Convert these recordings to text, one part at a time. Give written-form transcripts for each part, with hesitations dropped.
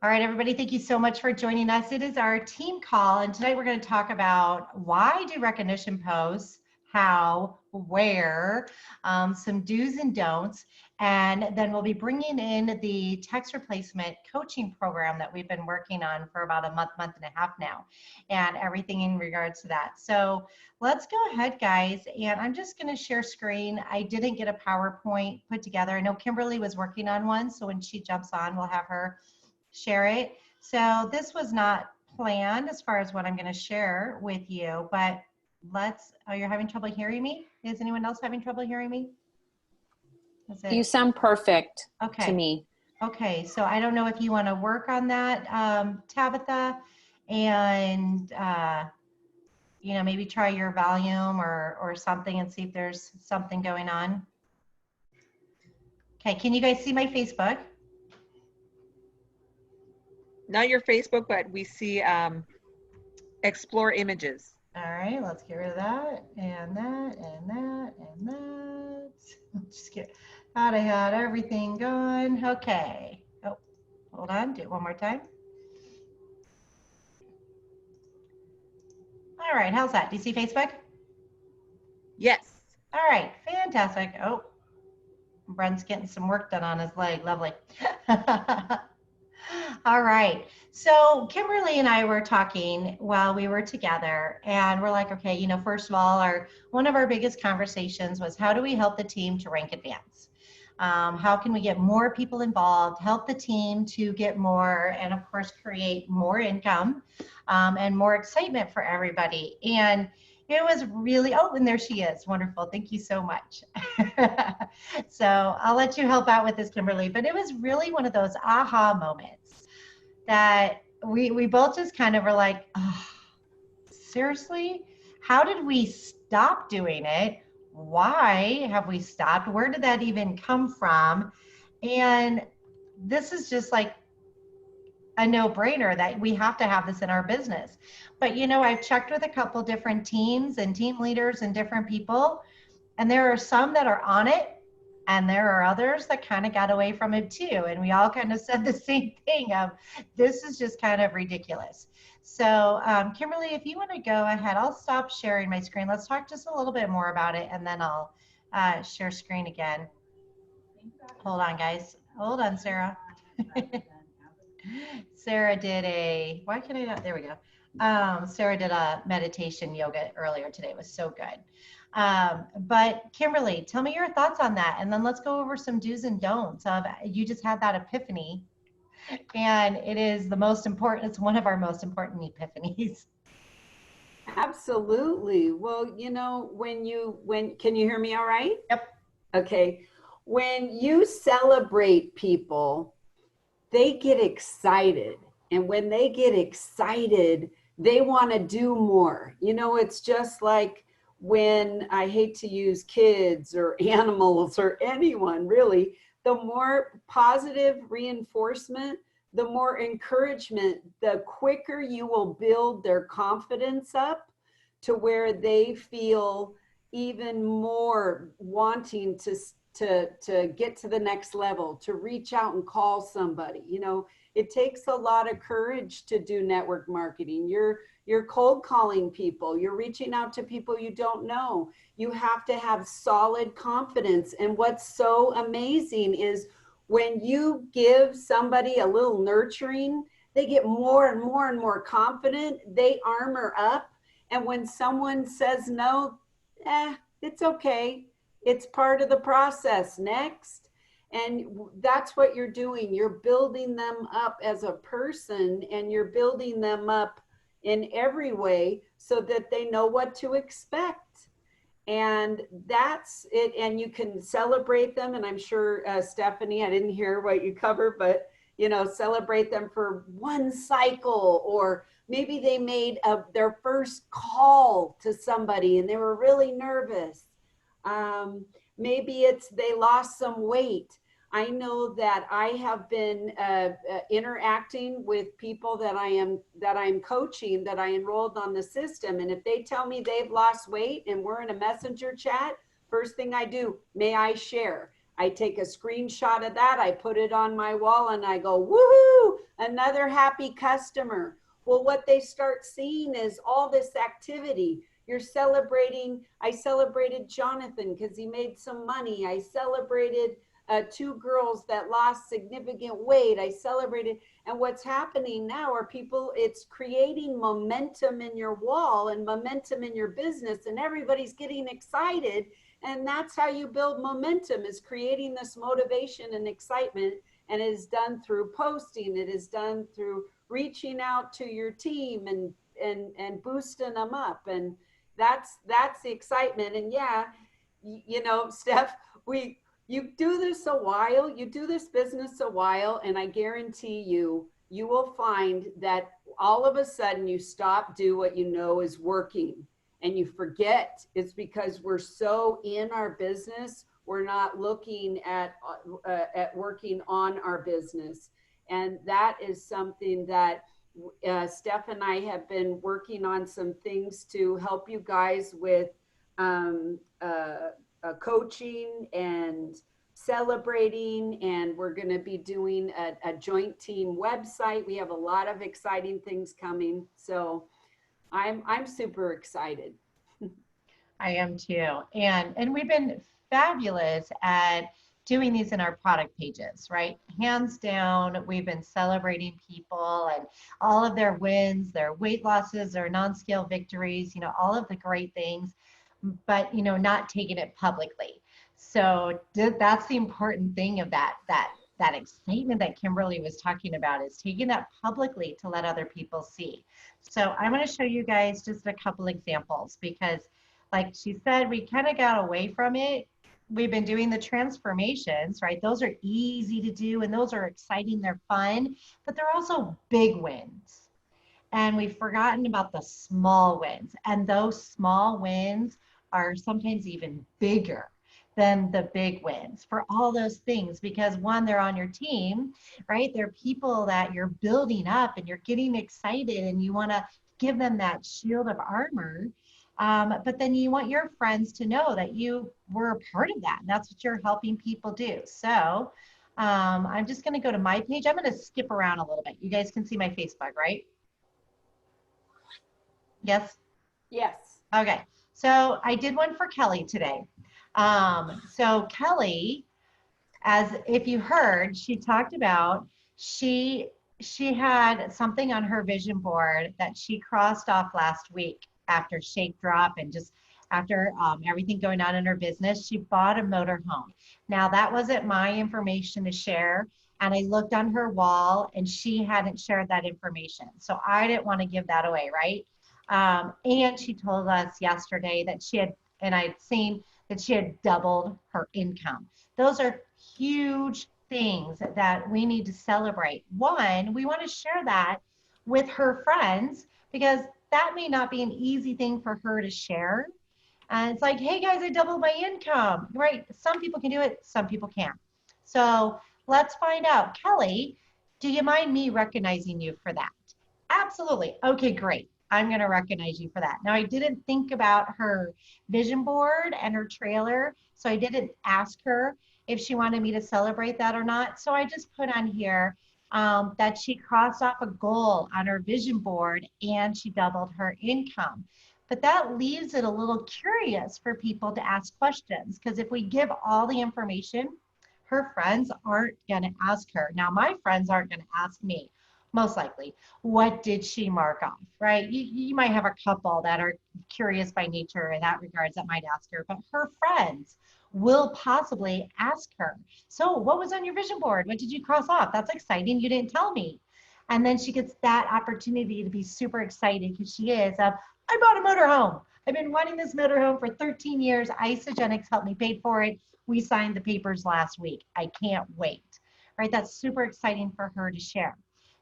All right, everybody, thank you so much for joining us. It is our team call, and tonight we're going to talk about why do recognition posts, how, where, some do's and don'ts, and then we'll be bringing in the text replacement coaching program that we've been working on for about a month and a half now, and everything in regards to that. So let's go ahead, guys, and I'm just going to share screen. I didn't get a PowerPoint put together. I know Kimberly was working on one, so when she jumps on, we'll have her share it. So this was not planned as far as what I'm going to share with you, but you're having trouble hearing me? Is anyone else having trouble hearing me? You sound perfect to Okay. me. Okay, so I don't know if you want to work on that, Tabitha, and maybe try your volume or something and see if there's something going on. Okay, can you guys see my Facebook? Not your Facebook, but we see explore images. All right, let's get rid of that and that and that and that. Just get out. I had everything going. Okay. Oh, hold on. Do it one more time. All right. How's that? Do you see Facebook? Yes. All right. Fantastic. Oh, Brent's getting some work done on his leg. Lovely. All right. So Kimberly and I were talking while we were together, and we're like, okay, first of all, one of our biggest conversations was how do we help the team to rank advance? How can we get more people involved, help the team to get more, and of course, create more income and more excitement for everybody. And it was really, and there she is. Wonderful. Thank you so much. So I'll let you help out with this, Kimberly. But it was really one of those aha moments that we both just kind of were like, oh, seriously? How did we stop doing it? Why have we stopped? Where did that even come from? And this is just like a no-brainer that we have to have this in our business. But I've checked with a couple different teams and team leaders and different people, and there are some that are on it, and there are others that kind of got away from it too. And we all kind of said the same thing of, this is just kind of ridiculous. So Kimberly, if you want to go ahead, I'll stop sharing my screen. Let's talk just a little bit more about it, and then I'll share screen again. Hold on, guys. Hold on, Sarah. Sarah did why can I not, there we go. Sarah did a meditation yoga earlier today. It was so good. But Kimberly, tell me your thoughts on that. And then let's go over some do's and don'ts of, you just had that epiphany, and it is the most important, it's one of our most important epiphanies. Absolutely. Well, can you hear me all right? Yep. Okay. When you celebrate people, they get excited. And when they get excited, they want to do more. It's just like when, I hate to use kids or animals or anyone really, the more positive reinforcement, the more encouragement, the quicker you will build their confidence up to where they feel even more wanting to get to the next level, to reach out and call somebody. It takes a lot of courage to do network marketing. You're cold calling people, you're reaching out to people you don't know. You have to have solid confidence. And what's so amazing is when you give somebody a little nurturing, they get more and more and more confident, they armor up. And when someone says no, it's okay. It's part of the process. Next. And that's what you're doing. You're building them up as a person, and you're building them up in every way so that they know what to expect. And that's it. And you can celebrate them. And I'm sure, Stephanie, I didn't hear what you covered, but, celebrate them for one cycle, or maybe they made their first call to somebody and they were really nervous. Maybe it's they lost some weight. I know that I have been interacting with people that I'm coaching, that I enrolled on the system. And if they tell me they've lost weight and we're in a messenger chat, first thing I do, may I share? I take a screenshot of that, I put it on my wall, and I go, woohoo, another happy customer. Well, what they start seeing is all this activity. You're celebrating. I celebrated Jonathan because he made some money. I celebrated 2 girls that lost significant weight. I celebrated. And what's happening now are people, it's creating momentum in your wall and momentum in your business, and everybody's getting excited. And that's how you build momentum, is creating this motivation and excitement. And it is done through posting. It is done through reaching out to your team and boosting them up. And that's the excitement. And yeah, you know, Steph, you do this a while, you do this business a while, and I guarantee you, you will find that all of a sudden you stop do what you know is working, and you forget. It's because we're so in our business, we're not looking at working on our business. And that is something that Steph and I have been working on, some things to help you guys with coaching and celebrating. And we're going to be doing a joint team website. We have a lot of exciting things coming. So I'm super excited. I am too. And we've been fabulous at doing these in our product pages, right? Hands down, we've been celebrating people and all of their wins, their weight losses, their non-scale victories, you know, all of the great things, but, you know, not taking it publicly. So that's the important thing of that excitement that Kimberly was talking about, is taking that publicly to let other people see. So I'm going to show you guys just a couple examples, because like she said, we kind of got away from it. We've been doing the transformations, right? Those are easy to do and those are exciting, they're fun, but they're also big wins. And we've forgotten about the small wins. And those small wins are sometimes even bigger than the big wins for all those things, because one, they're on your team, right? They're people that you're building up and you're getting excited and you want to give them that shield of armor. But then you want your friends to know that you were a part of that. That's what you're helping people do. So I'm just going to go to my page. I'm going to skip around a little bit. You guys can see my Facebook, right? Yes? Yes. Okay. So I did one for Kelly today. So Kelly, as if you heard, she talked about, she had something on her vision board that she crossed off last week after Shake Drop and just after everything going on in her business. She bought a motorhome. Now that wasn't my information to share, and I looked on her wall and she hadn't shared that information, so I didn't want to give that away, right? And she told us yesterday that she had, and I'd seen that she had doubled her income. Those are huge things that we need to celebrate. One, we want to share that with her friends, because that may not be an easy thing for her to share. And it's like, hey guys, I doubled my income, right? Some people can do it, some people can't. So let's find out. Kelly, do you mind me recognizing you for that? Absolutely. Okay, great. I'm going to recognize you for that. Now, I didn't think about her vision board and her trailer, so I didn't ask her if she wanted me to celebrate that or not. So I just put on here that she crossed off a goal on her vision board and she doubled her income. But that leaves it a little curious for people to ask questions, because if we give all the information, her friends aren't going to ask her. Now, my friends aren't going to ask me, most likely, what did she mark off, right? You might have a couple that are curious by nature in that regards that might ask her, but her friends will possibly ask her, so what was on your vision board? What did you cross off? That's exciting. You didn't tell me. And then she gets that opportunity to be super excited, because she is of, I bought a motorhome. I've been wanting this motorhome for 13 years. Isogenics helped me pay for it. We signed the papers last week. I can't wait, right? That's super exciting for her to share.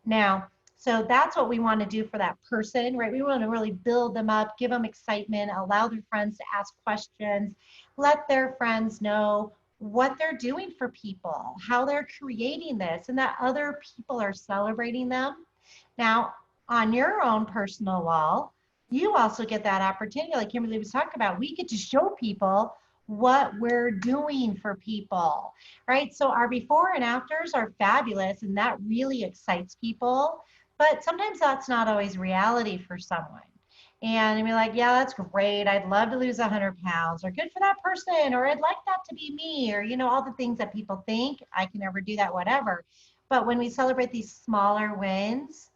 Now, so that's what we want to do for that person, right? We want to really build them up, give them excitement, allow their friends to ask questions, let their friends know what they're doing for people, how they're creating this, and that other people are celebrating them. Now, on your own personal wall, you also get that opportunity, like Kimberly was talking about. We get to show people what we're doing for people, right? So our before and afters are fabulous, and that really excites people, but sometimes that's not always reality for someone. And we're like, yeah, that's great. I'd love to lose 100 pounds, or good for that person, or I'd like that to be me, or, all the things that people think I can never do that, whatever. But when we celebrate these smaller wins,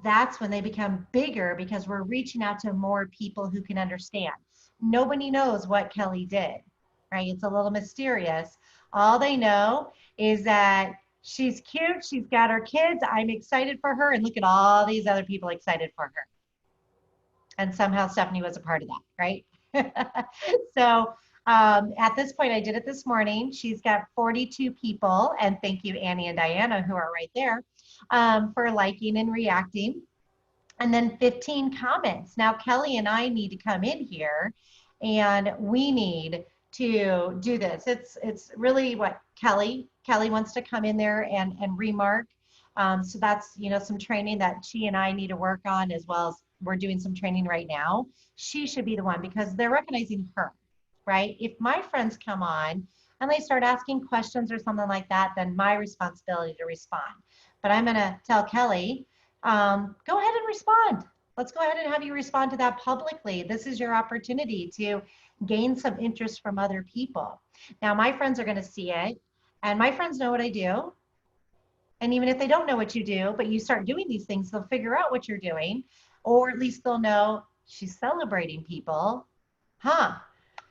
that's when they become bigger because we're reaching out to more people who can understand. Nobody knows what Kelly did, right? It's a little mysterious. All they know is that she's cute, she's got her kids, I'm excited for her, and look at all these other people excited for her. And somehow Stephanie was a part of that, right? So at this point, I did it this morning. She's got 42 people, and thank you, Annie and Diana, who are right there, for liking and reacting. And then 15 comments. Now, Kelly and I need to come in here, and we need to do this. It's really what Kelly wants to come in there and remark. So that's, some training that she and I need to work on, as well as we're doing some training right now. She should be the one because they're recognizing her, right? If my friends come on and they start asking questions or something like that, then my responsibility to respond. But I'm going to tell Kelly, go ahead and respond. Let's go ahead and have you respond to that publicly. This is your opportunity to gain some interest from other people. Now, my friends are going to see it, and my friends know what I do. And even if they don't know what you do, but you start doing these things, they'll figure out what you're doing, or at least they'll know she's celebrating people. Huh?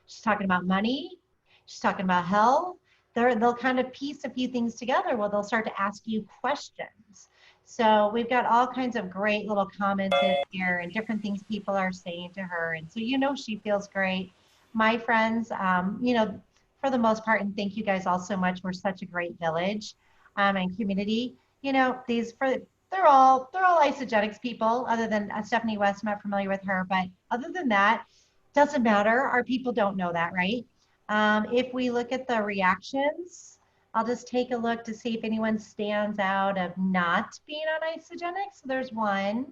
She's talking about money. She's talking about health. They'll kind of piece a few things together. Well, they'll start to ask you questions. So we've got all kinds of great little comments in here and different things people are saying to her. And so, she feels great. My friends, for the most part, and thank you guys all so much. We're such a great village and community. They're all Isogenics people, other than Stephanie West. I'm not familiar with her, but other than that, doesn't matter. Our people don't know that, right? If we look at the reactions, I'll just take a look to see if anyone stands out of not being on Isogenics. So there's 1,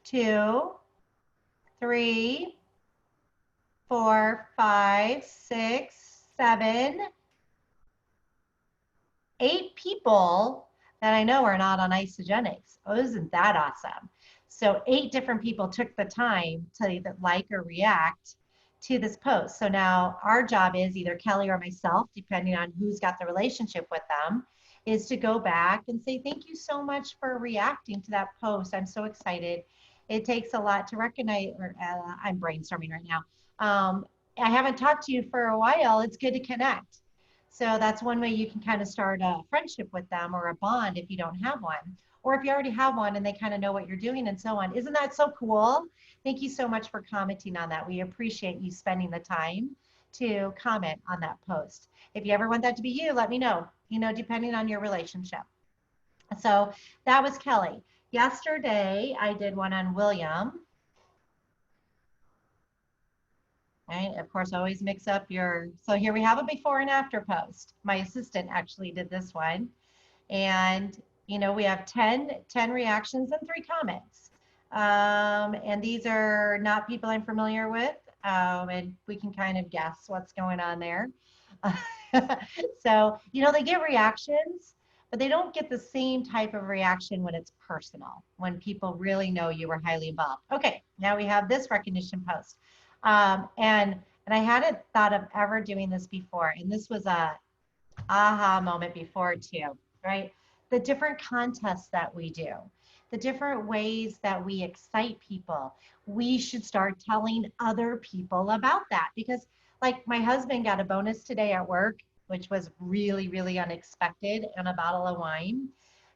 2, 3, 4, 5, 6, 7, 8 people that I know are not on Isogenics. Oh, isn't that awesome? So 8 different people took the time to either like or react to this post. So now our job is, either Kelly or myself, depending on who's got the relationship with them, is to go back and say, thank you so much for reacting to that post. I'm so excited. It takes a lot to recognize, I'm brainstorming right now. I haven't talked to you for a while. It's good to connect. So that's one way you can kind of start a friendship with them, or a bond if you don't have one. Or if you already have one and they kind of know what you're doing and so on. Isn't that so cool? Thank you so much for commenting on that. We appreciate you spending the time to comment on that post. If you ever want that to be you, let me know, depending on your relationship. So that was Kelly. Yesterday, I did one on William. Right? Of course, always mix up so here we have a before and after post. My assistant actually did this one. And we have 10 reactions and 3 comments. And these are not people I'm familiar with. And we can kind of guess what's going on there. So, they get reactions, but they don't get the same type of reaction when it's personal, when people really know you were highly involved. Okay, now we have this recognition post. And I hadn't thought of ever doing this before. And this was a aha moment before too, right? The different contests that we do, the different ways that we excite people. We should start telling other people about that, because like my husband got a bonus today at work, which was really, really unexpected, and a bottle of wine.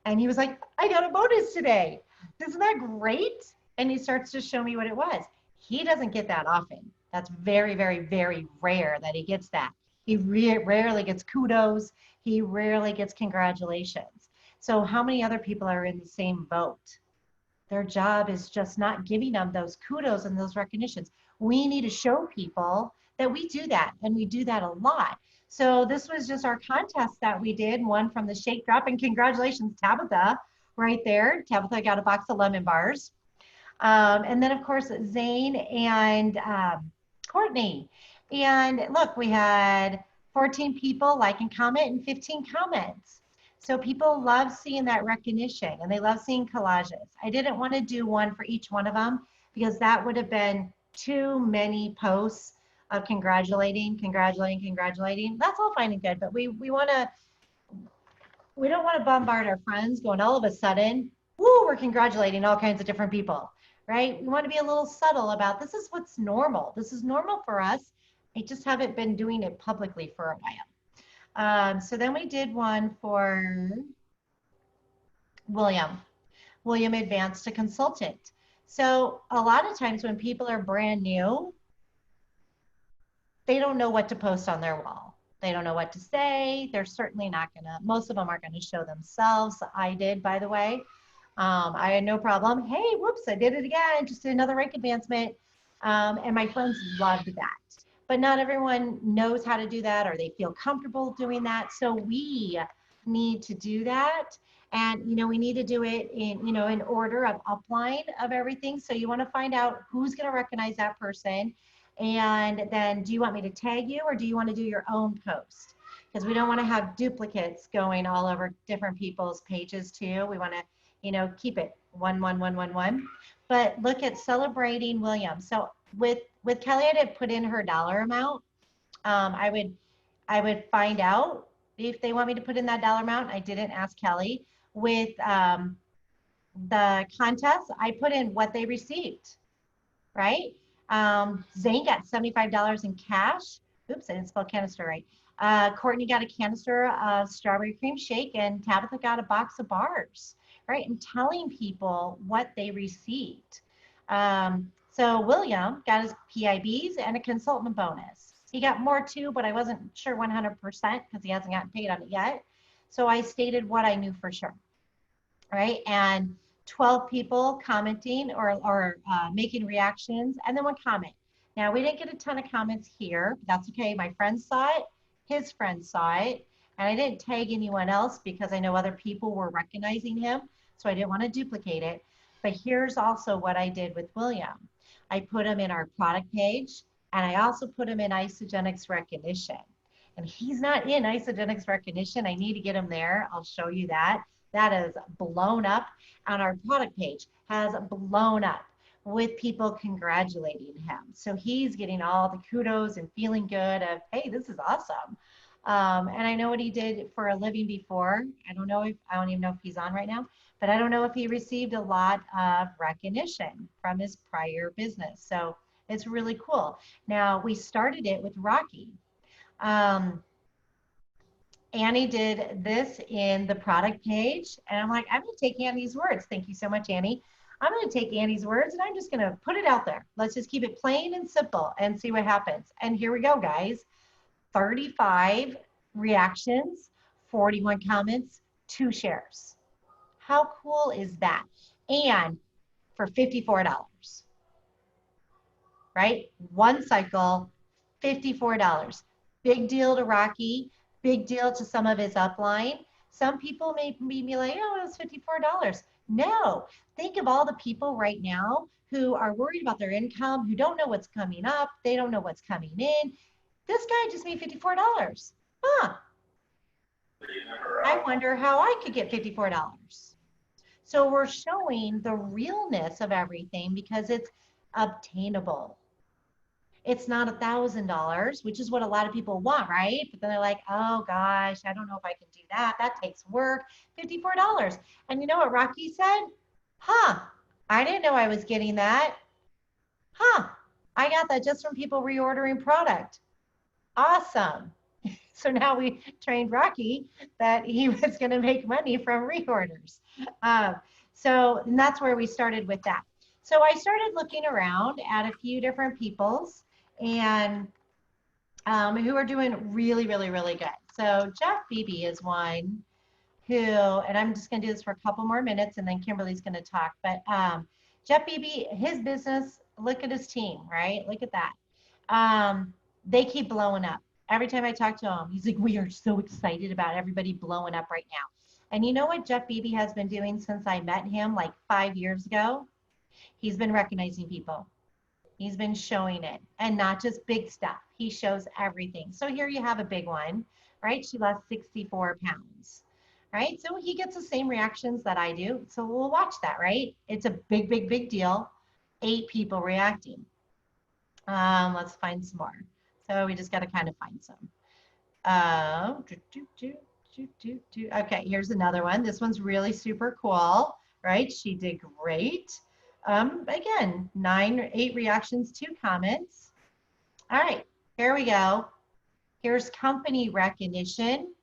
And he was like, I got a bonus today. Isn't that great? And he starts to show me what it was. He doesn't get that often. That's very, very, very rare that he gets that. He rarely gets kudos. He rarely gets congratulations. So how many other people are in the same boat? Their job is just not giving them those kudos and those recognitions. We need to show people that we do that, and we do that a lot. So this was just our contest that we did, one from the Shake Drop, and congratulations, Tabitha, right there. Tabitha got a box of lemon bars. And then of course, Zane and Courtney. And look, we had 14 people like and comment and 15 comments. So people love seeing that recognition and they love seeing collages. I didn't want to do one for each one of them because that would have been too many posts of congratulating. That's all fine and good, but we don't want to bombard our friends going all of a sudden, woo, we're congratulating all kinds of different people, right? We want to be a little subtle about this is what's normal. This is normal for us. I just haven't been doing it publicly for a while. So then we did one for William advanced to consultant. So a lot of times when people are brand new, they don't know what to post on their wall. They don't know what to say. They're certainly not gonna, most of them aren't gonna show themselves. I did, by the way. I had no problem. Hey, whoops, I did it again. Just did another rank advancement. And my friends loved that. But not everyone knows how to do that or they feel comfortable doing that. So we need to do that. And, you know, we need to do it in, you know, in order of upline of everything. So you want to find out who's going to recognize that person. And then do you want me to tag you or do you want to do your own post? Because we don't want to have duplicates going all over different people's pages too. We want to, you know, keep it 1, 1, 1, 1, 1. But look at celebrating William. So with Kelly, I didn't put in her dollar amount. I would find out if they want me to put in that dollar amount. I didn't ask Kelly. With the contest, I put in what they received, right? Zane got $75 in cash. Oops, I didn't spell canister right. Courtney got a canister of strawberry cream shake and Tabitha got a box of bars, right? And telling people what they received. So William got his PIBs and a consultant bonus. He got more too, but I wasn't sure 100% because he hasn't gotten paid on it yet. So I stated what I knew for sure, right? And 12 people commenting or making reactions, and then one comment. Now, we didn't get a ton of comments here, but that's okay. My friend saw it, his friend saw it, and I didn't tag anyone else because I know other people were recognizing him, so I didn't want to duplicate it. But here's also what I did with William. I put him in our product page, and I also put him in Isogenics recognition. And he's not in Isogenics recognition. I need to get him there. I'll show you that. That is blown up on our product page, has blown up with people congratulating him. So he's getting all the kudos and feeling good of, hey, this is awesome. And I know what he did for a living before. I don't even know if he's on right now, but I don't know if he received a lot of recognition from his prior business. So it's really cool. Now we started it with Rocky. Annie did this in the product page, and I'm like, I'm going to take Annie's words. Thank you so much, Annie. I'm going to take Annie's words, and I'm just going to put it out there. Let's just keep it plain and simple and see what happens. And here we go, guys. 35 reactions, 41 comments, 2 shares. How cool is that? And for $54, right? One cycle, $54. Big deal to Rocky. Big deal to some of his upline. Some people may be like, oh, it was $54. No, think of all the people right now who are worried about their income, who don't know what's coming up. They don't know what's coming in. This guy just made $54. Huh. I wonder how I could get $54. So we're showing the realness of everything because it's obtainable. It's not $1,000, which is what a lot of people want, right? But then they're like, oh gosh, I don't know if I can do that. That takes work. $54. And you know what Rocky said? Huh, I didn't know I was getting that. Huh, I got that just from people reordering product. Awesome. So now we trained Rocky that he was going to make money from reorders. So and that's where we started with that. So I started looking around at a few different people's and who are doing really, really, really good. So Jeff Beebe is one who, and I'm just going to do this for a couple more minutes and then Kimberly's going to talk. But Jeff Beebe, his business, look at his team, right? Look at that. They keep blowing up. Every time I talk to him, he's like, we are so excited about everybody blowing up right now. And you know what Jeff Beebe has been doing since I met him like 5 years ago? He's been recognizing people. He's been showing it, and not just big stuff. He shows everything. So here you have a big one, right? She lost 64 pounds, right? So he gets the same reactions that I do. So we'll watch that, right? It's a big, big, big deal. 8 people reacting. Let's find some more. So we just got to kind of find some. Okay, here's another one. This one's really super cool, right? She did great. Again, 8 reactions, 2 comments. All right, here we go. Here's company recognition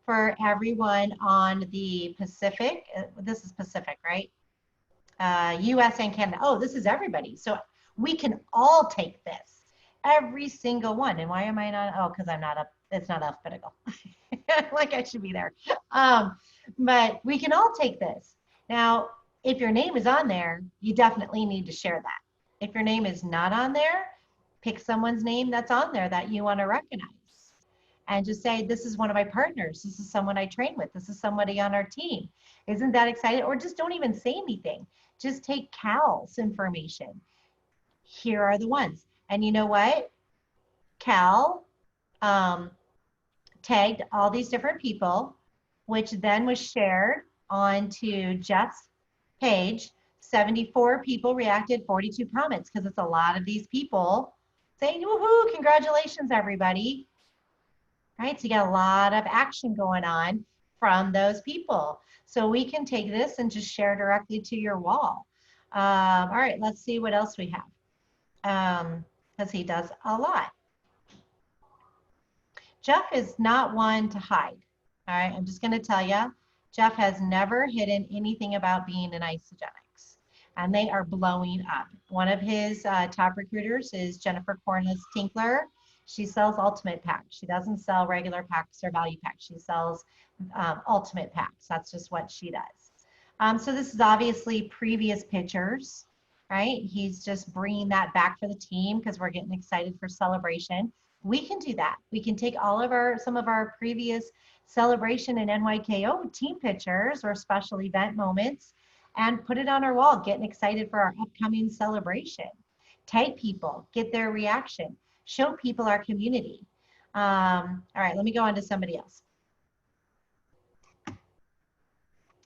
for everyone on the Pacific. This is Pacific, right? US and Canada. Oh, this is everybody. So we can all take this, every single one. And why am I not? Oh, because I'm not up. It's not alphabetical. Like I should be there. But we can all take this. Now, if your name is on there, you definitely need to share that. If your name is not on there, pick someone's name that's on there that you want to recognize. And just say, this is one of my partners. This is someone I train with. This is somebody on our team. Isn't that exciting? Or just don't even say anything. Just take Cal's information. Here are the ones. And you know what? Cal tagged all these different people, which then was shared onto Jeff's page. 74 people reacted, 42 comments, because it's a lot of these people saying, woohoo, congratulations, everybody. Right? So you got a lot of action going on from those people. So we can take this and just share directly to your wall. All right, let's see what else we have. Because he does a lot. Jeff is not one to hide. All right, I'm just going to tell you, Jeff has never hidden anything about being an Isogenics, and they are blowing up. One of his top recruiters is Jennifer Corliss Tinkler. She sells ultimate packs. She doesn't sell regular packs or value packs. She sells ultimate packs. That's just what she does. So this is obviously previous pictures, right? He's just bringing that back for the team because we're getting excited for celebration. We can do that. We can take some of our previous celebration and NYKO team pictures or special event moments and put it on our wall, getting excited for our upcoming celebration. Tag people, get their reaction, show people our community. All right, let me go on to somebody else.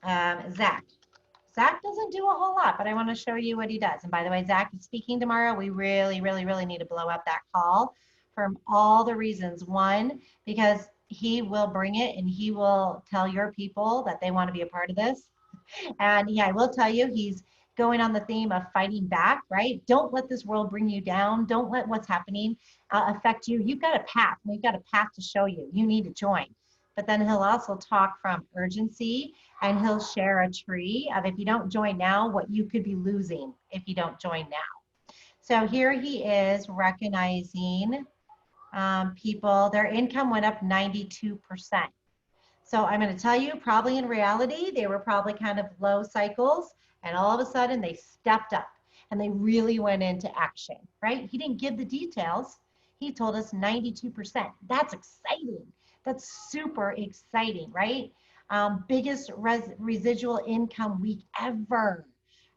Zach. Zach doesn't do a whole lot, but I want to show you what he does. And by the way, Zach is speaking tomorrow. We really, really, really need to blow up that call for all the reasons. One, because he will bring it and he will tell your people that they want to be a part of this. And yeah, I will tell you, he's going on the theme of fighting back, right? Don't let this world bring you down. Don't let what's happening affect you. You've got a path. We've got a path to show you. You need to join. But then he'll also talk from urgency, and he'll share a tree of if you don't join now, what you could be losing if you don't join now. So here he is recognizing people, their income went up 92%. So I'm going to tell you, probably in reality, they were probably kind of low cycles, and all of a sudden they stepped up and they really went into action, right? He didn't give the details. He told us 92%. That's exciting. That's super exciting, right? Biggest residual income week ever,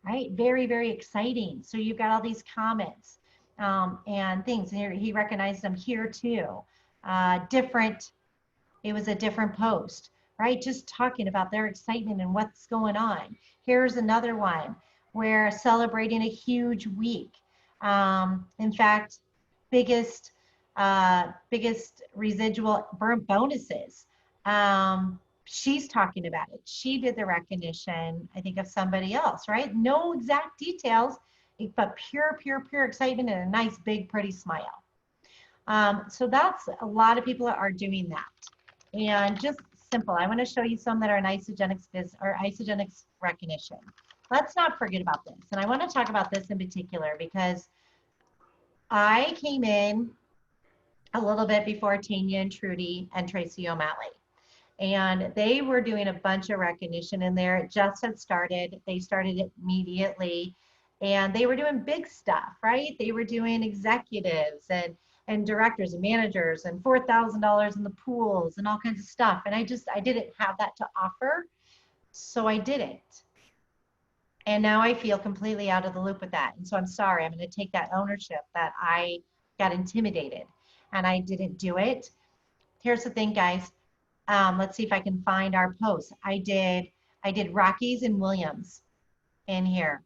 right? Very, very exciting. So you've got all these comments and things. And he recognized them here too. It was a different post, right? Just talking about their excitement and what's going on. Here's another one. We're celebrating a huge week. In fact, biggest residual bonuses. She's talking about it. She did the recognition, I think, of somebody else, right? No exact details, but pure, pure, pure excitement and a nice, big, pretty smile. So that's, a lot of people are doing that. And just simple, I want to show you some that are in Isogenics recognition. Let's not forget about this. And I want to talk about this in particular because I came in a little bit before Tanya and Trudy and Tracy O'Malley. And they were doing a bunch of recognition in there. It just had started. They started it immediately. And they were doing big stuff, right? They were doing executives and directors and managers and $4,000 in the pools and all kinds of stuff. And I didn't have that to offer. So I didn't. And now I feel completely out of the loop with that. And so I'm sorry, I'm going to take that ownership that I got intimidated and I didn't do it. Here's the thing, guys. Let's see if I can find our post. I did Rockies and Williams in here,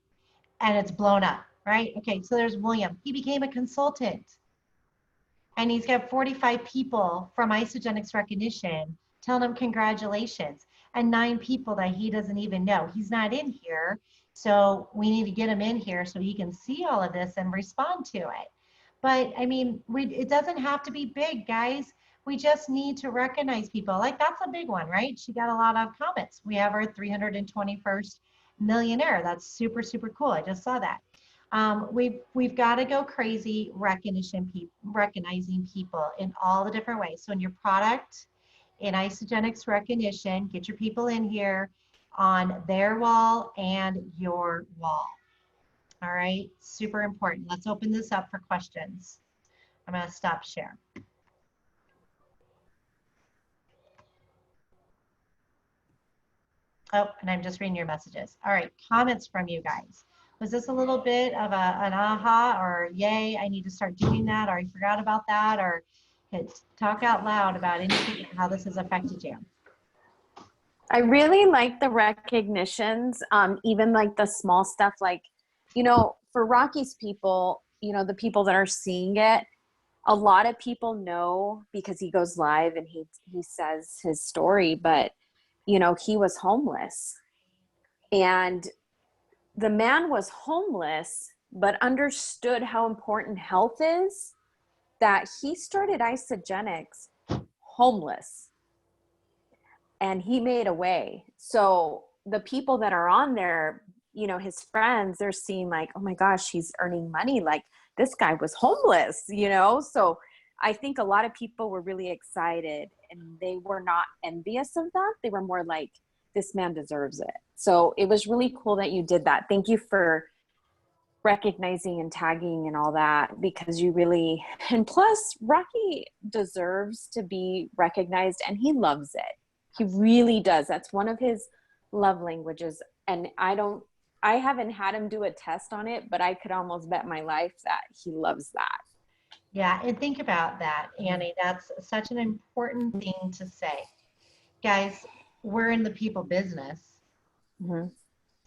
and it's blown up, right? Okay, so there's William. He became a consultant, and he's got 45 people from Isogenics Recognition telling him congratulations, and 9 people that he doesn't even know. He's not in here, so we need to get him in here so he can see all of this and respond to it. But I mean, it doesn't have to be big, guys. We just need to recognize people. Like, that's a big one, right? She got a lot of comments. We have our 321st millionaire. That's super, super cool. I just saw that. We've got to go crazy recognizing people in all the different ways. So in your product, in Isogenics Recognition, get your people in here on their wall and your wall. All right, super important. Let's open this up for questions. I'm going to stop share. Oh, and I'm just reading your messages. All right, comments from you guys. Was this a little bit of an aha or yay, I need to start doing that, or I forgot about that, or talk out loud about anything, how this has affected you? I really like the recognitions, even like the small stuff, like, you know, for Rocky's people, you know, the people that are seeing it, a lot of people know because he goes live and he says his story, but you know, he was homeless, and the man was homeless, but understood how important health is, that he started Isogenics homeless and he made a way. So the people that are on there, you know, his friends, they're seeing like, oh my gosh, he's earning money. Like, this guy was homeless, you know? So I think a lot of people were really excited, and they were not envious of that. They were more like, this man deserves it. So it was really cool that you did that. Thank you for recognizing and tagging and all that, because you really, and plus Rocky deserves to be recognized, and he loves it. He really does. That's one of his love languages. And I haven't had him do a test on it, but I could almost bet my life that he loves that. Yeah, and think about that, Annie. That's such an important thing to say. Guys, we're in the people business. Mm-hmm.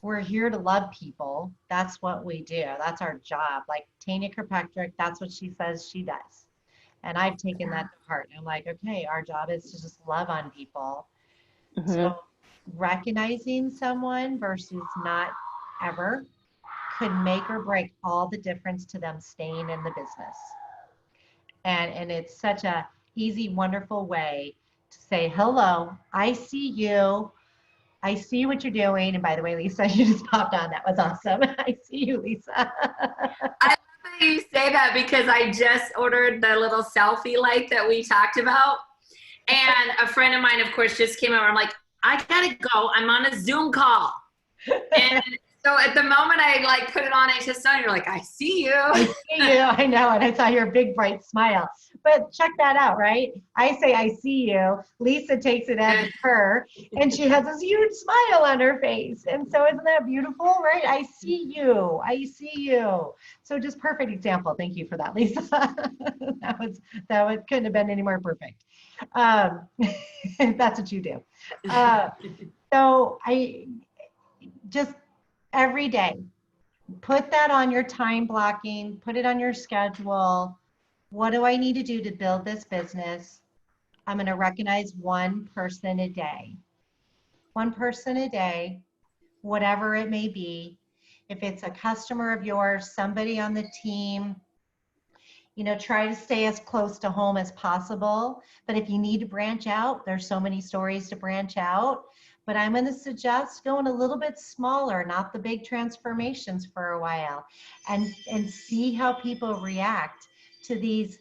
We're here to love people. That's what we do. That's our job. Like Tanya Kirkpatrick, that's what she says she does. And I've taken that to heart. I'm like, okay, our job is to just love on people. Mm-hmm. So recognizing someone versus not ever could make or break all the difference to them staying in the business. And it's such a easy, wonderful way to say, hello, I see you. I see what you're doing. And by the way, Lisa, you just popped on. That was awesome. I see you, Lisa. I love that you say that, because I just ordered the little selfie light that we talked about. And a friend of mine, of course, just came over. I'm like, I gotta go. I'm on a Zoom call. And so at the moment I like put it on, I just saw you're like, I see you. I see you. I know. And I saw your big bright smile. But check that out, right? I say, I see you. Lisa takes it as her, and she has this huge smile on her face. And so isn't that beautiful, right? I see you. I see you. So just perfect example. Thank you for that, Lisa. Couldn't have been any more perfect. That's what you do. So I just every day, put that on your time blocking, put it on your schedule. What do I need to do to build this business? I'm going to recognize one person a day. One person a day, whatever it may be. If it's a customer of yours, somebody on the team, you know, try to stay as close to home as possible. But if you need to branch out, there's so many stories to branch out. But I'm going to suggest going a little bit smaller, not the big transformations for a while, and see how people react to these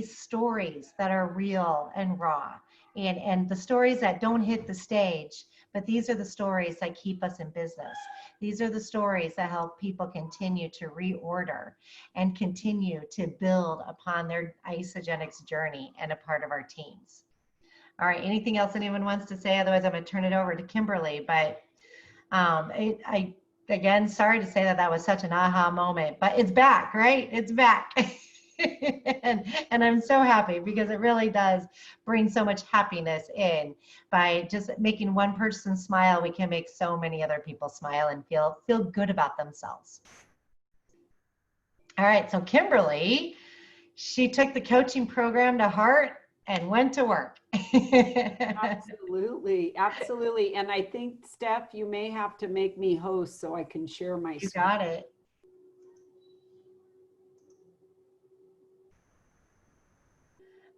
stories that are real and raw, and the stories that don't hit the stage. But these are the stories that keep us in business. These are the stories that help people continue to reorder and continue to build upon their Isogenics journey and a part of our teams. All right, anything else anyone wants to say? Otherwise, I'm going to turn it over to Kimberly. But Again, sorry to say that that was such an aha moment, but it's back, right? It's back. and I'm so happy because it really does bring so much happiness in. By just making one person smile, we can make so many other people smile and feel good about themselves. All right, so Kimberly, she took the coaching program to heart and went to work. Absolutely, absolutely. And I think, Steph, you may have to make me host so I can share my You screen. got it.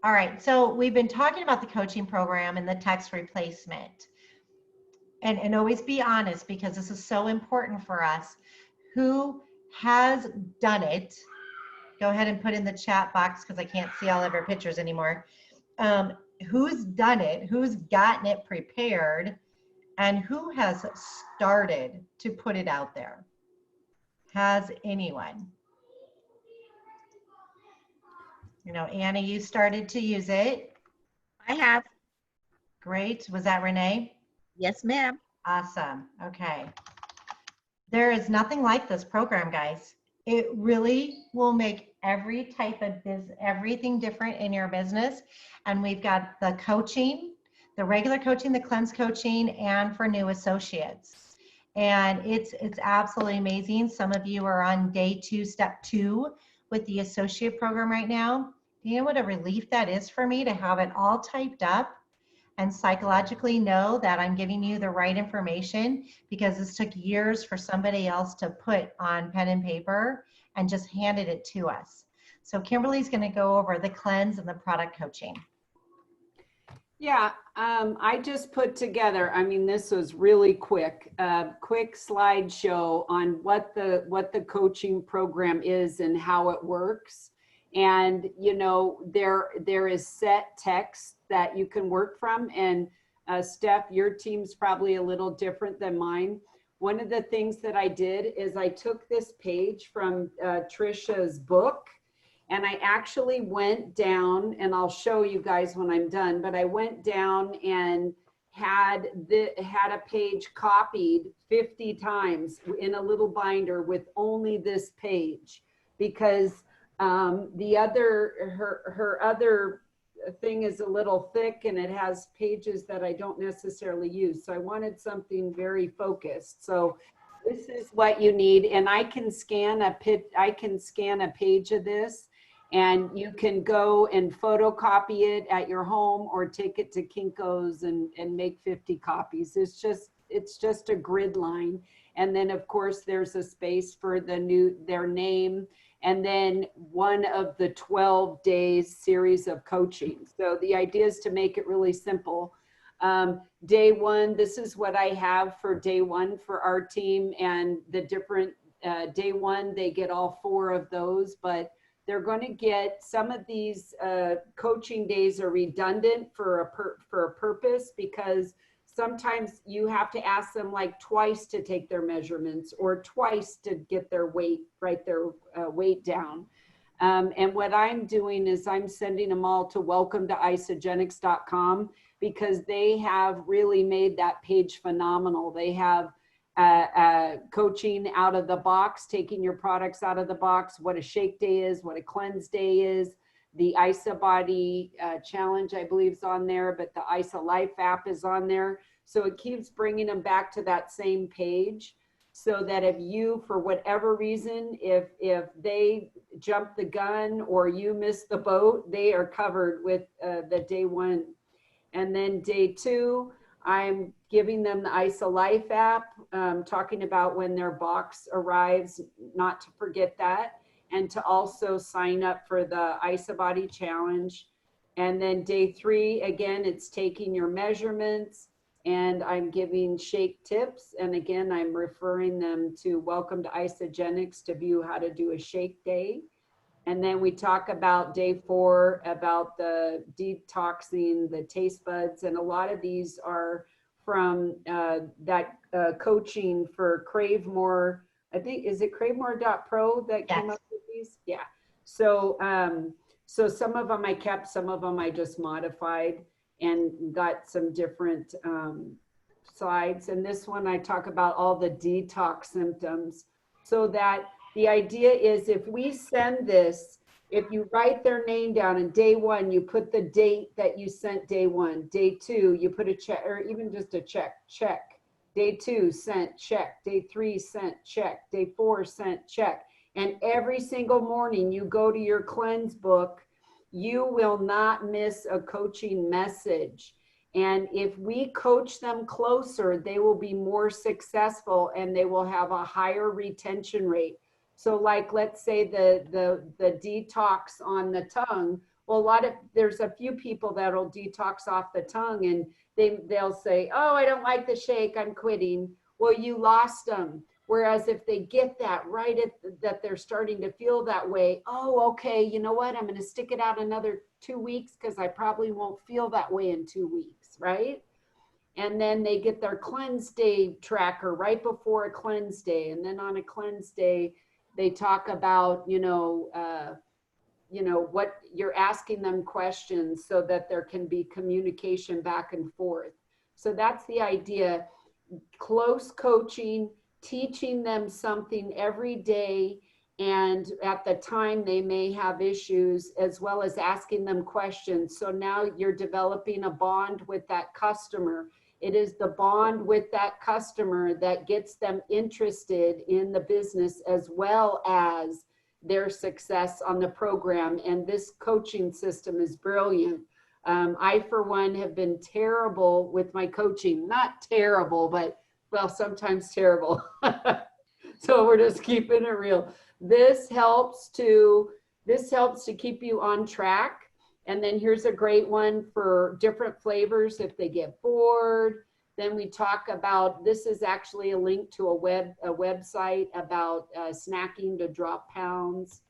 All right, so we've been talking about the coaching program and the text replacement. And always be honest, because this is so important for us. Who has done it? Go ahead and put in the chat box because I can't see all of your pictures anymore. Who's done it? Who's gotten it prepared? And who has started to put it out there? Has anyone? You know, Anna, you started to use it. I have. Great. Was that Renee? Yes, ma'am. Awesome. Okay. There is nothing like this program, guys. It really will make every type of business, everything different in your business. And we've got the coaching, the regular coaching, the cleanse coaching, and for new associates. And it's absolutely amazing. Some of you are on day 2, step 2 with the associate program right now. Do you know what a relief that is for me to have it all typed up and psychologically know that I'm giving you the right information, because this took years for somebody else to put on pen and paper and just handed it to us. So Kimberly's going to go over the cleanse and the product coaching. Yeah, I just put together, I mean, this was really quick, quick slideshow on what the coaching program is and how it works. And, you know, there is set text that you can work from. And Steph, your team's probably a little different than mine. One of the things that I did is I took this page from Trisha's book, and I actually went down, and I'll show you guys when I'm done, but I went down and had a page copied 50 times in a little binder with only this page, because the other, her other thing is a little thick and it has pages that I don't necessarily use. So I wanted something very focused. So this is what you need. And I can scan a page of this, and you can go and photocopy it at your home or take it to Kinko's and make 50 copies. It's just a grid line. And then of course there's a space for their name, and then one of the 12 days series of coaching. So the idea is to make it really simple. Day 1, this is what I have for day 1 for our team, and the different day 1, they get all 4 of those, but they're going to get some of these coaching days are redundant for a purpose, because sometimes you have to ask them like twice to take their measurements or twice to get their weight, write their weight down. And what I'm doing is I'm sending them all to welcome-to-isagenix.com, because they have really made that page phenomenal. They have coaching out of the box, taking your products out of the box, what a shake day is, what a cleanse day is. The ISA Body Challenge, I believe, is on there, but the ISA Life app is on there. So it keeps bringing them back to that same page, so that if you, for whatever reason, if they jump the gun or you miss the boat, they are covered with the day 1. And then day 2, I'm giving them the ISA Life app, talking about when their box arrives, not to forget that, and to also sign up for the ISA Body Challenge. And then day 3, again, it's taking your measurements, and I'm giving shake tips. And again, I'm referring them to Welcome to Isagenix to view how to do a shake day. And then we talk about day 4, about the detoxing the taste buds. And a lot of these are from that coaching for Crave More. I think, is it cravemore.pro that came up with these? Yeah. So, so some of them I kept, some of them I just modified and got some different slides. And this one, I talk about all the detox symptoms, so that the idea is if we send this, if you write their name down and day one, you put the date that you sent day one, day two, you put a check, or even just a check, day two, sent, check, day three, sent, check, day four, sent, check. And every single morning you go to your cleanse book, you will not miss a coaching message. And if we coach them closer, they will be more successful and they will have a higher retention rate. So like, let's say the detox on the tongue. Well, there's a few people that'll detox off the tongue and they'll say, oh, I don't like the shake, I'm quitting. Well, you lost them. Whereas if they get that right that they're starting to feel that way, oh, okay, you know what? I'm going to stick it out another 2 weeks because I probably won't feel that way in 2 weeks, right? And then they get their cleanse day tracker right before a cleanse day. And then on a cleanse day, they talk about, what you're asking them questions so that there can be communication back and forth. So that's the idea. Close coaching, teaching them something every day. And at the time they may have issues, as well as asking them questions. So now you're developing a bond with that customer. It is the bond with that customer that gets them interested in the business as well as their success on the program. And this coaching system is brilliant. I, for one, have been terrible with my coaching. Not terrible, but, well, sometimes terrible. So we're just keeping it real. This helps to keep you on track. And then here's a great one for different flavors if they get bored. Then we talk about, this is actually a link to a website about snacking to drop pounds.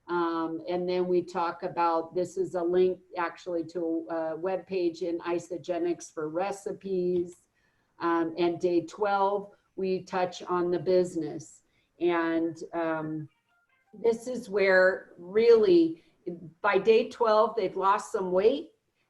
And then we talk about, this is a link actually to a web page in Isogenics for recipes. And day 12, we touch on the business. And this is where really, by day 12, they've lost some weight.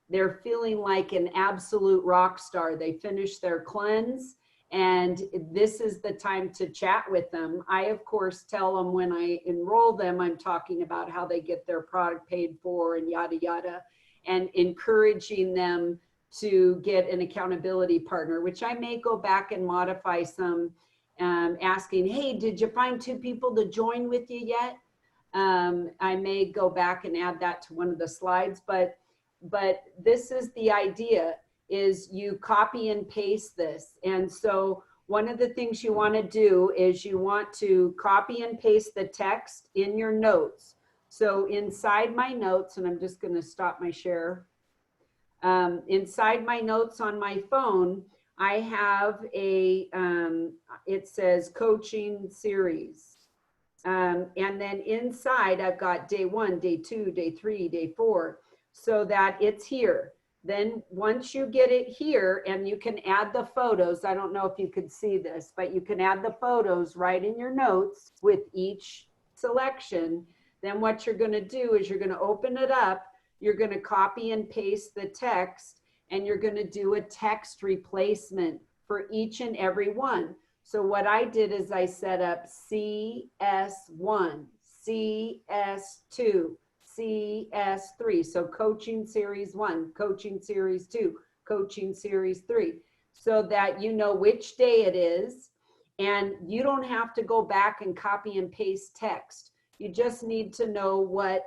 They're feeling like an absolute rock star. They finished their cleanse, and this is the time to chat with them. I, of course, tell them when I enroll them, I'm talking about how they get their product paid for and yada, yada, and encouraging them to get an accountability partner, which I may go back and modify some, asking, hey, did you find 2 people to join with you yet? I may go back and add that to one of the slides, but this is the idea, is you copy and paste this. And so one of the things you want to do is you want to copy and paste the text in your notes. So inside my notes, and I'm just going to stop my share. Inside my notes on my phone, I have it says coaching series. And then inside I've got day 1, day 2, day 3, day 4, so that it's here. Then once you get it here, and you can add the photos, I don't know if you could see this, but you can add the photos right in your notes with each selection. Then what you're going to do is you're going to open it up, you're going to copy and paste the text, and you're going to do a text replacement for each and every one. So what I did is I set up CS1, CS2, CS3. So coaching series 1, coaching series 2, coaching series 3, so that you know which day it is. And you don't have to go back and copy and paste text. You just need to know what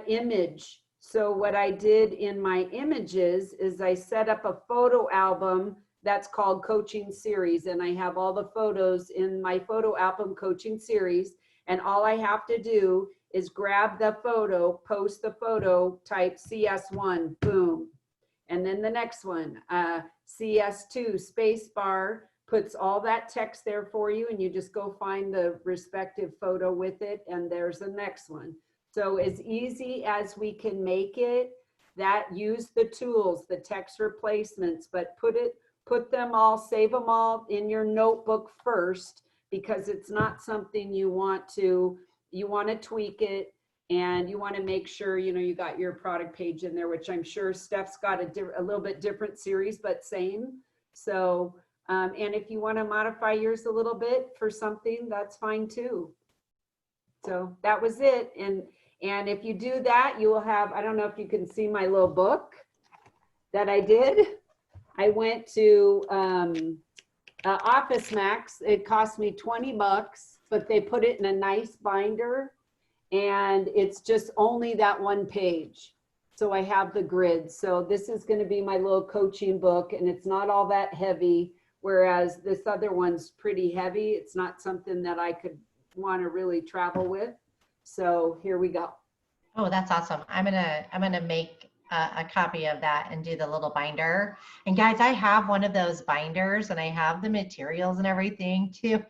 image. So what I did in my images is I set up a photo album that's called coaching series. And I have all the photos in my photo album coaching series. And all I have to do is grab the photo, post the photo, type CS1, boom. And then the next one, CS2, space bar, puts all that text there for you, and you just go find the respective photo with it, and there's the next one. So as easy as we can make it, that use the tools, the text replacements, but put them all, save them all in your notebook first, because it's not something you want to tweak it And you want to make sure, you got your product page in there, which I'm sure Steph's got a little bit different series, but same. So, and if you want to modify yours a little bit for something, that's fine too. So that was it. And if you do that, you will have, I don't know if you can see my little book that I did. I went to Office Max. It cost me $20, but they put it in a nice binder. And it's just only that one page. So I have the grid. So this is going to be my little coaching book, and it's not all that heavy, whereas this other one's pretty heavy. It's not something that I could want to really travel with. So here we go. Oh, that's awesome. I'm gonna make a copy of that and do the little binder. And guys, I have one of those binders, and I have the materials and everything too.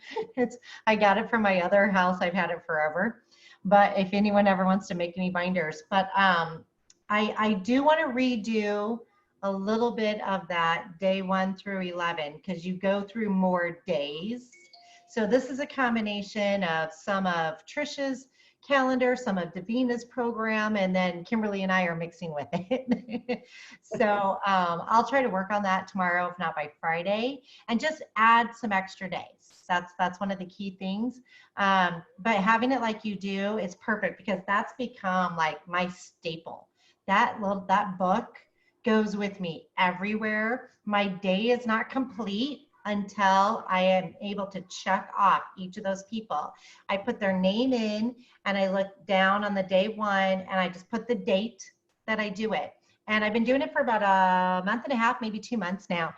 I got it from my other house. I've had it forever. But if anyone ever wants to make any binders, but I do want to redo a little bit of that day 1 through 11, because you go through more days. So this is a combination of some of Trisha's calendar, some of Davina's program, and then Kimberly and I are mixing with it. So I'll try to work on that tomorrow, if not by Friday, and just add some extra days. That's one of the key things. But having it like you do is perfect, because that's become like my staple. That book goes with me everywhere. My day is not complete until I am able to check off each of those people. I put their name in, and I look down on the day 1, and I just put the date that I do it. And I've been doing it for about a month and a half, maybe 2 months now.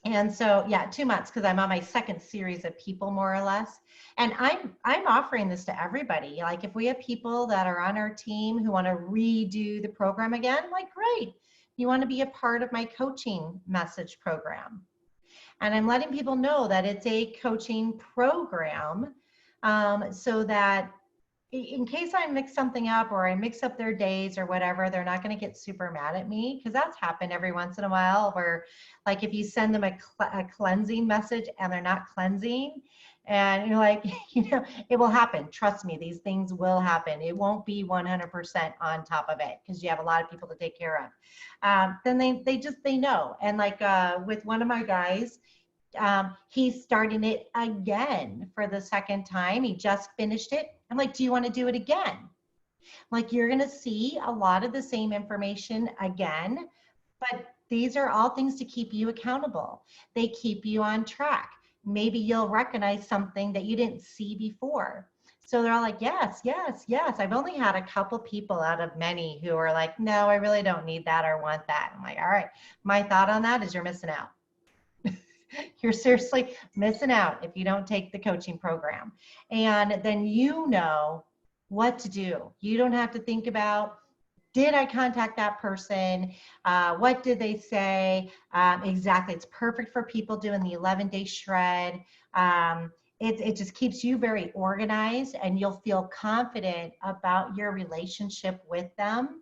And so, yeah, 2 months, because I'm on my second series of people, more or less. And I'm offering this to everybody. Like, if we have people that are on our team who want to redo the program again, like, great. You want to be a part of my coaching message program. And I'm letting people know that it's a coaching program, so that in case I mix something up, or I mix up their days or whatever, they're not going to get super mad at me, because that's happened every once in a while, where like if you send them a cleansing message and they're not cleansing, and you're like, it will happen. Trust me, these things will happen. It won't be 100% on top of it, because you have a lot of people to take care of. Then they know. And like with one of my guys, he's starting it again for the second time. He just finished it. I'm like, do you want to do it again? Like, you're going to see a lot of the same information again, but these are all things to keep you accountable. They keep you on track. Maybe you'll recognize something that you didn't see before. So they're all like, yes, yes, yes. I've only had a couple people out of many who are like, no, I really don't need that or want that. I'm like, all right, my thought on that is you're missing out. You're seriously missing out if you don't take the coaching program. And then you know what to do. You don't have to think about, did I contact that person? What did they say? Exactly. It's perfect for people doing the 11-day shred. It just keeps you very organized, and you'll feel confident about your relationship with them.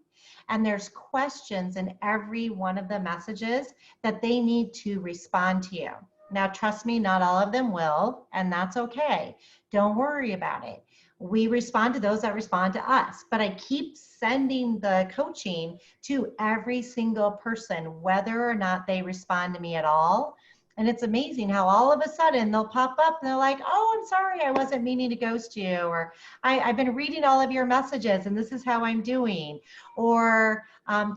And there's questions in every one of the messages that they need to respond to you. Now, trust me, not all of them will, and that's okay. Don't worry about it. We respond to those that respond to us, but I keep sending the coaching to every single person, whether or not they respond to me at all. And it's amazing how all of a sudden they'll pop up and they're like, oh, I'm sorry, I wasn't meaning to ghost you. Or I've been reading all of your messages and this is how I'm doing. Or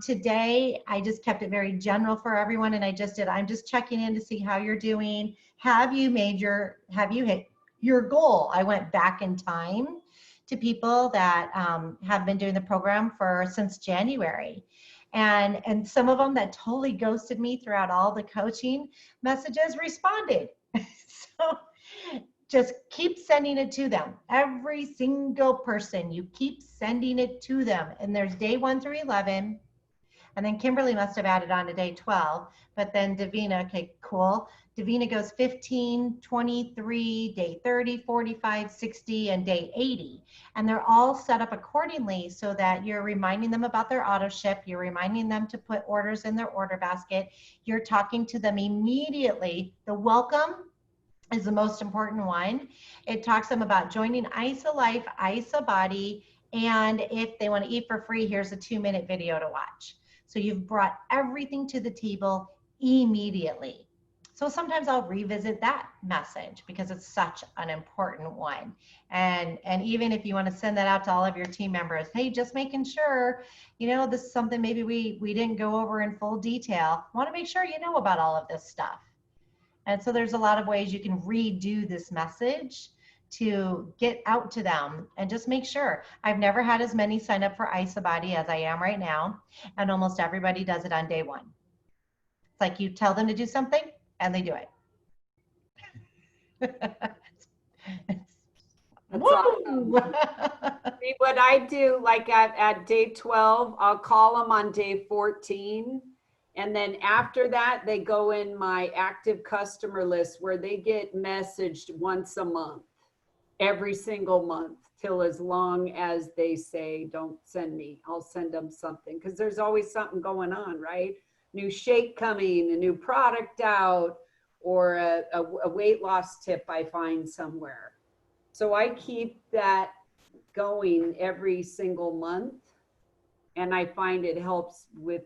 today I just kept it very general for everyone. And I'm just checking in to see how you're doing. Have you hit your goal? I went back in time to people that have been doing the program since January. And some of them that totally ghosted me throughout all the coaching messages responded. So just keep sending it to them. Every single person, you keep sending it to them. And there's day 1 through 11. And then Kimberly must have added on to day 12. But then Davina, okay, cool. Davina goes 15, 23, day 30, 45, 60, and day 80. And they're all set up accordingly so that you're reminding them about their auto ship. You're reminding them to put orders in their order basket. You're talking to them immediately. The welcome is the most important one. It talks to them about joining ISA Life, ISA Body, and if they want to eat for free, here's a 2-minute video to watch. So you've brought everything to the table immediately. So sometimes I'll revisit that message because it's such an important one. And even if you want to send that out to all of your team members, hey, just making sure, this is something maybe we didn't go over in full detail. Want to make sure you know about all of this stuff. And so there's a lot of ways you can redo this message to get out to them and just make sure. I've never had as many sign up for ISA Body as I am right now. And almost everybody does it on day one. It's like you tell them to do something and they do it. That's awesome. See, what I do, like at day 12, I'll call them on day 14. And then after that, they go in my active customer list where they get messaged once a month, every single month, till as long as they say, don't send me, I'll send them something. Because there's always something going on, right? New shake coming, a new product out, or a weight loss tip I find somewhere. So I keep that going every single month. And I find it helps with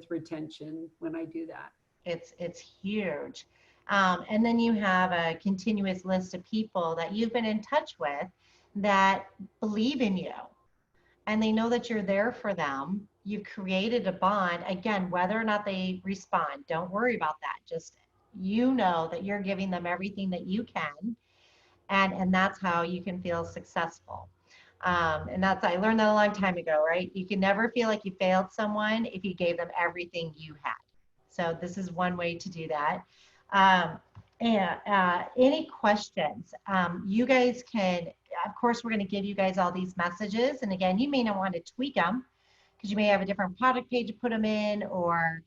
retention when I do that. It's huge. And then you have a continuous list of people that you've been in touch with that believe in you and they know that you're there for them. You've created a bond. Again, whether or not they respond, don't worry about that. Just know that you're giving them everything that you can. And that's how you can feel successful. And I learned that a long time ago, right? You can never feel like you failed someone if you gave them everything you had. So this is one way to do that. Any questions? You guys can, of course, we're going to give you guys all these messages. And again, you may not want to tweak them because you may have a different product page to put them in, or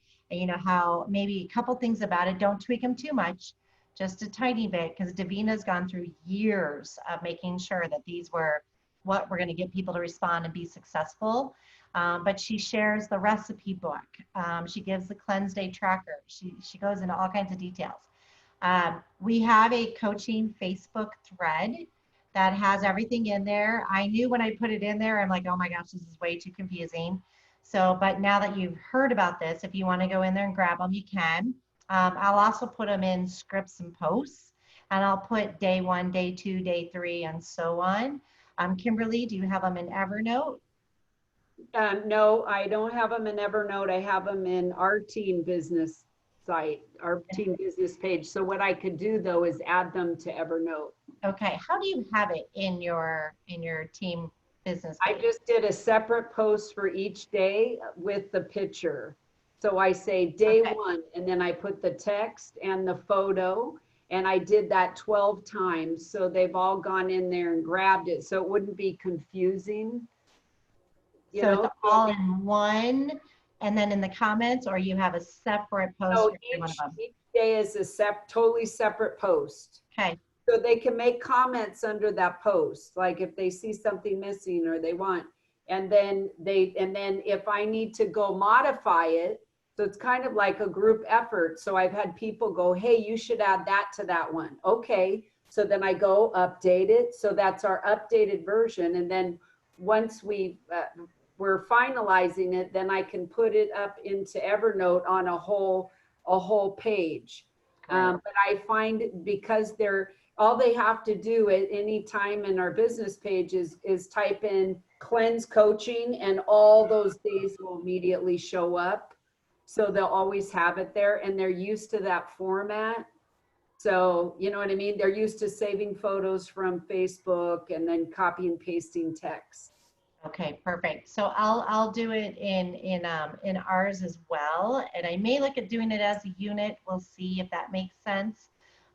how maybe a couple things about it. Don't tweak them too much, just a tiny bit, because Davina's gone through years of making sure that these were what we're going to get people to respond and be successful. But she shares the recipe book. She gives the cleanse day tracker. She goes into all kinds of details. We have a coaching Facebook thread that has everything in there. I knew when I put it in there, I'm like, oh my gosh, this is way too confusing. So, but now that you've heard about this, if you want to go in there and grab them, you can. I'll also put them in scripts and posts, and I'll put day 1, day 2, day 3, and so on. Kimberly, do you have them in Evernote? No, I don't have them in Evernote. I have them in our team business site, our team business page. So what I could do though is add them to Evernote. Okay. How do you have it in your team business page? I just did a separate post for each day with the picture. So I say day 1, and then I put the text and the photo. And I did that 12 times. So they've all gone in there and grabbed it. So it wouldn't be confusing. So it's all in one, and then in the comments, or you have a separate post So for every one of them? each day is a totally separate post. Okay. So they can make comments under that post, like if they see something missing or they want, and then if I need to go modify it, so it's kind of like a group effort. So I've had people go, hey, you should add that to that one. Okay. So then I go update it. So that's our updated version. And then once we're finalizing it, then I can put it up into Evernote on a whole page. But I find because all they have to do at any time in our business page is type in cleanse coaching, and all those days will immediately show up. So they'll always have it there, and they're used to that format. So, you know what I mean? They're used to saving photos from Facebook and then copy and pasting text. Okay, perfect. So I'll do it in ours as well, and I may look at doing it as a unit. We'll see if that makes sense.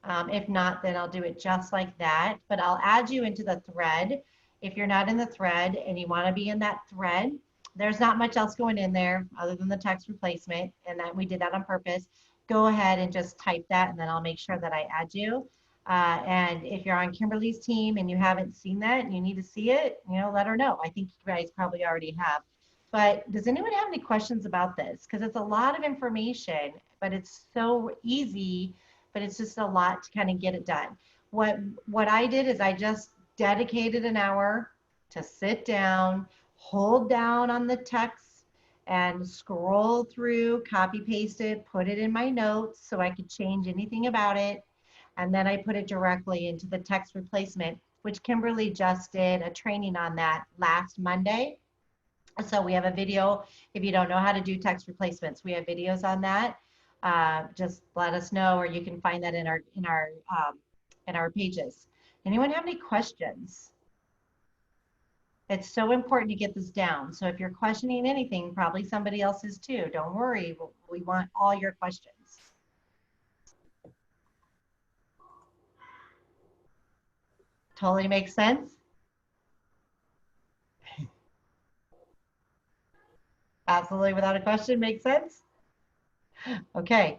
If not, then I'll do it just like that. But I'll add you into the thread. If you're not in the thread and you want to be in that thread, there's not much else going in there other than the text replacement, and that we did that on purpose. Go ahead and just type that, and then I'll make sure that I add you. And if you're on Kimberly's team and you haven't seen that and you need to see it, let her know. I think you guys probably already have. But does anyone have any questions about this? Because it's a lot of information, but it's so easy but it's just a lot to kind of get it done. What I did is I just dedicated an hour to sit down, hold down on the text and scroll through, copy paste it, put it in my notes so I could change anything about it. And then I put it directly into the text replacement, which Kimberly just did a training on that last Monday. So we have a video. If you don't know how to do text replacements, we have videos on that. Just let us know, or you can find that in our pages. Anyone have any questions? It's so important to get this down. So if you're questioning anything, probably somebody else is too. Don't worry. We want all your questions. Totally makes sense. Absolutely, without a question, makes sense. Okay,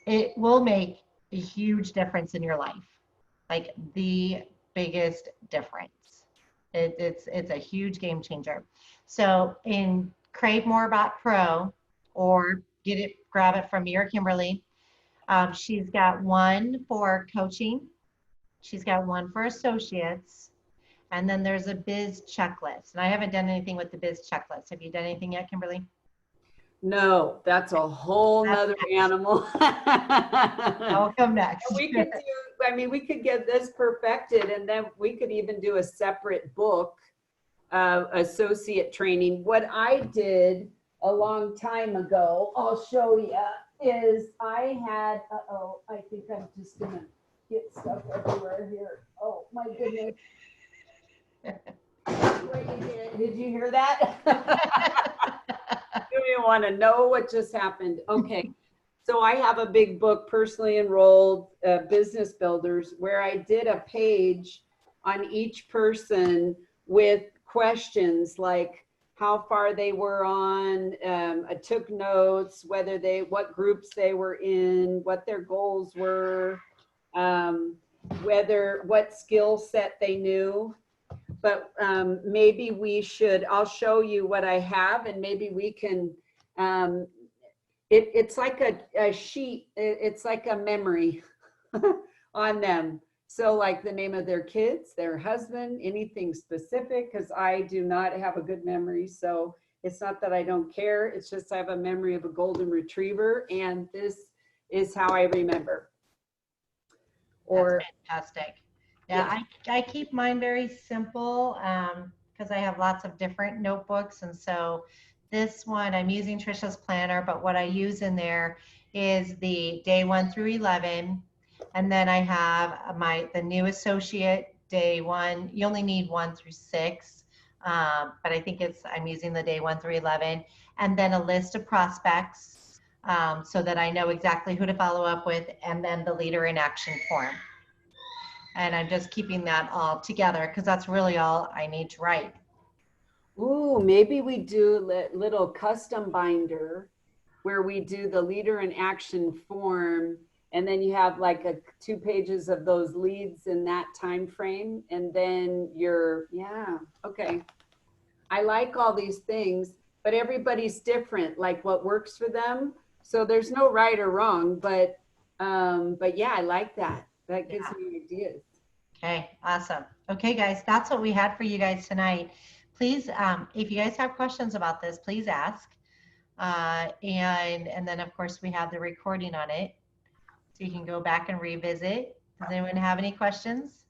it will make a huge difference in your life, like the biggest difference. It's a huge game changer. So in Crave More About Pro, or grab it from me or Kimberly. She's got one for coaching. She's got one for associates. And then there's a biz checklist. And I haven't done anything with the biz checklist. Have you done anything yet, Kimberly? No, that's a whole nother animal. I'll come next. And we could do, I mean, we could get this perfected, and then we could even do a separate book, associate training. What I did a long time ago, I'll show you, is I had, I think I'm just gonna get stuff everywhere here. Oh my goodness. Did you hear that? You don't want to know what just happened. Okay. So I have a big book, Personally Enrolled Business Builders, where I did a page on each person with questions like how far they were on. I took notes, what groups they were in, what their goals were, what skill set they knew. But maybe I'll show you what I have, and maybe we can, it's like a sheet, it's like a memory on them. So like the name of their kids, their husband, anything specific, because I do not have a good memory. So it's not that I don't care, it's just I have a memory of a golden retriever, and this is how I remember. That's fantastic. Yeah, I keep mine very simple because I have lots of different notebooks. And so this one, I'm using Trisha's planner, but what I use in there is the day 1 through 11. And then I have the new associate day 1. You only need 1 through 6. But I think I'm using the day 1 through 11. And then a list of prospects so that I know exactly who to follow up with, and then the leader in action form. And I'm just keeping that all together because that's really all I need to write. Ooh, maybe we do a little custom binder where we do the leader in action form, and then you have like 2 pages of those leads in that time frame, and then okay. I like all these things, but everybody's different, like what works for them. So there's no right or wrong, but yeah, I like that. That gives me ideas. Okay, awesome. Okay, guys, that's what we had for you guys tonight. Please, if you guys have questions about this, please ask. And then, of course, we have the recording on it, so you can go back and revisit. Does anyone have any questions?